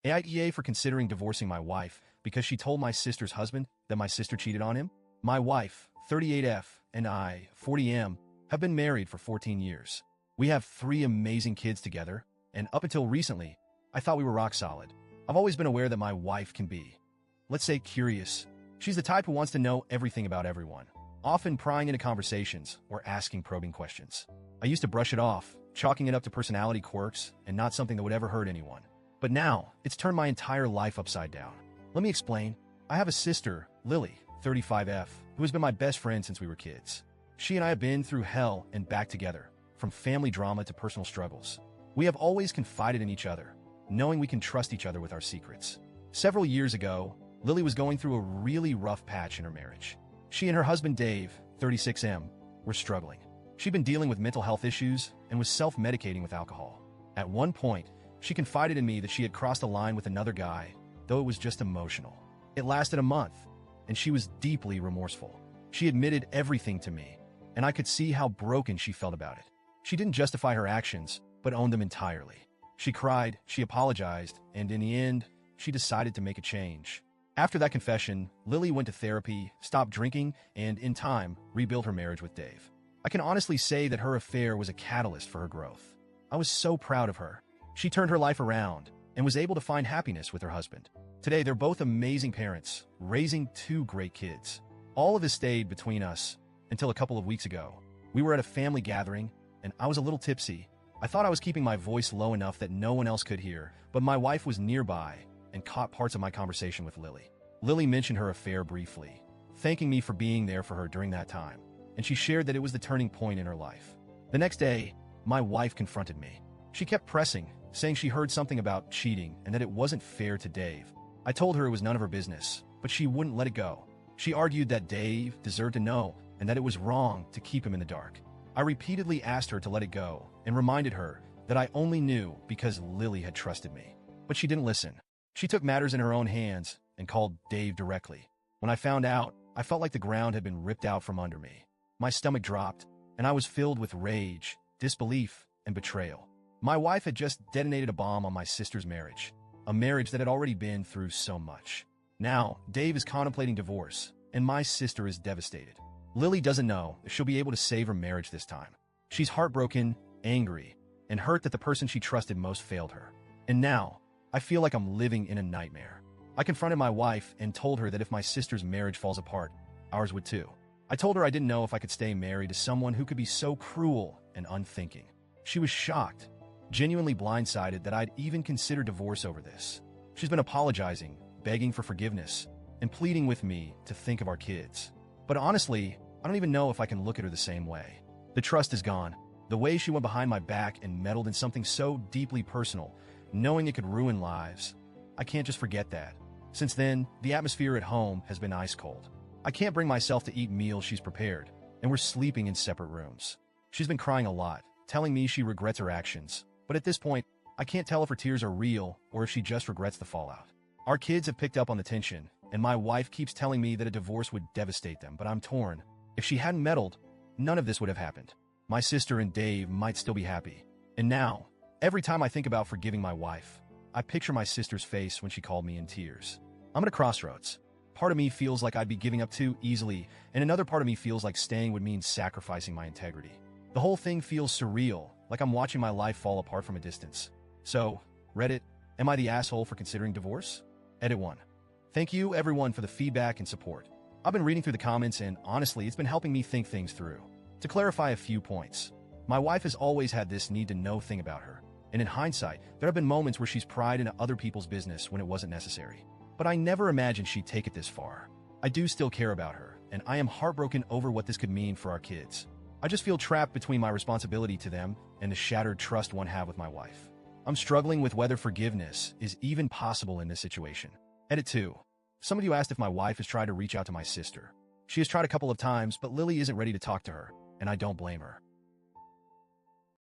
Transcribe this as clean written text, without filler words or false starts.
AITA for considering divorcing my wife because she told my sister's husband that my sister cheated on him. My wife, 38F, and I, 40M, have been married for 14 years. We have 3 amazing kids together, and up until recently, I thought we were rock solid. I've always been aware that my wife can be, let's say, curious. She's the type who wants to know everything about everyone, often prying into conversations or asking probing questions. I used to brush it off, chalking it up to personality quirks and not something that would ever hurt anyone. But now, it's turned my entire life upside down. Let me explain. I have a sister, Lily, 35F, who has been my best friend since we were kids. She and I have been through hell and back together, from family drama to personal struggles. We have always confided in each other, knowing we can trust each other with our secrets. Several years ago, Lily was going through a really rough patch in her marriage. She and her husband Dave, 36M, were struggling. She'd been dealing with mental health issues and was self-medicating with alcohol. At one point, she confided in me that she had crossed a line with another guy, though it was just emotional. It lasted a month, and she was deeply remorseful. She admitted everything to me, and I could see how broken she felt about it. She didn't justify her actions, but owned them entirely. She cried, she apologized, and in the end, she decided to make a change. After that confession, Lily went to therapy, stopped drinking, and in time, rebuilt her marriage with Dave. I can honestly say that her affair was a catalyst for her growth. I was so proud of her. She turned her life around and was able to find happiness with her husband. Today, they're both amazing parents, raising 2 great kids. All of this stayed between us until a couple of weeks ago. We were at a family gathering, and I was a little tipsy. I thought I was keeping my voice low enough that no one else could hear, but my wife was nearby and caught parts of my conversation with Lily. Lily mentioned her affair briefly, thanking me for being there for her during that time, and she shared that it was the turning point in her life. The next day, my wife confronted me. She kept pressing, saying she heard something about cheating and that it wasn't fair to Dave. I told her it was none of her business, but she wouldn't let it go. She argued that Dave deserved to know and that it was wrong to keep him in the dark. I repeatedly asked her to let it go and reminded her that I only knew because Lily had trusted me. But she didn't listen. She took matters in her own hands and called Dave directly. When I found out, I felt like the ground had been ripped out from under me. My stomach dropped, and I was filled with rage, disbelief, and betrayal. My wife had just detonated a bomb on my sister's marriage, a marriage that had already been through so much. Now, Dave is contemplating divorce, and my sister is devastated. Lily doesn't know if she'll be able to save her marriage this time. She's heartbroken, angry, and hurt that the person she trusted most failed her. And now, I feel like I'm living in a nightmare. I confronted my wife and told her that if my sister's marriage falls apart, ours would too. I told her I didn't know if I could stay married to someone who could be so cruel and unthinking. She was shocked, genuinely blindsided that I'd even considered divorce over this. She's been apologizing, begging for forgiveness, and pleading with me to think of our kids. But honestly, I don't even know if I can look at her the same way. The trust is gone. The way she went behind my back and meddled in something so deeply personal, knowing it could ruin lives. I can't just forget that. Since then, the atmosphere at home has been ice cold. I can't bring myself to eat meals she's prepared, and we're sleeping in separate rooms. She's been crying a lot, telling me she regrets her actions. But at this point, I can't tell if her tears are real or if she just regrets the fallout. Our kids have picked up on the tension, and my wife keeps telling me that a divorce would devastate them, but I'm torn. If she hadn't meddled, none of this would have happened. My sister and Dave might still be happy. And now, every time I think about forgiving my wife, I picture my sister's face when she called me in tears. I'm at a crossroads. Part of me feels like I'd be giving up too easily, and another part of me feels like staying would mean sacrificing my integrity. The whole thing feels surreal, like I'm watching my life fall apart from a distance. So, Reddit, am I the asshole for considering divorce? Edit 1. Thank you, everyone, for the feedback and support. I've been reading through the comments, and honestly, it's been helping me think things through. To clarify a few points, my wife has always had this need-to-know thing about her, and in hindsight, there have been moments where she's pried into other people's business when it wasn't necessary. But I never imagined she'd take it this far. I do still care about her, and I am heartbroken over what this could mean for our kids. I just feel trapped between my responsibility to them and the shattered trust one have with my wife. I'm struggling with whether forgiveness is even possible in this situation. Edit 2. Some of you asked if my wife has tried to reach out to my sister. She has tried a couple of times, but Lily isn't ready to talk to her, and I don't blame her.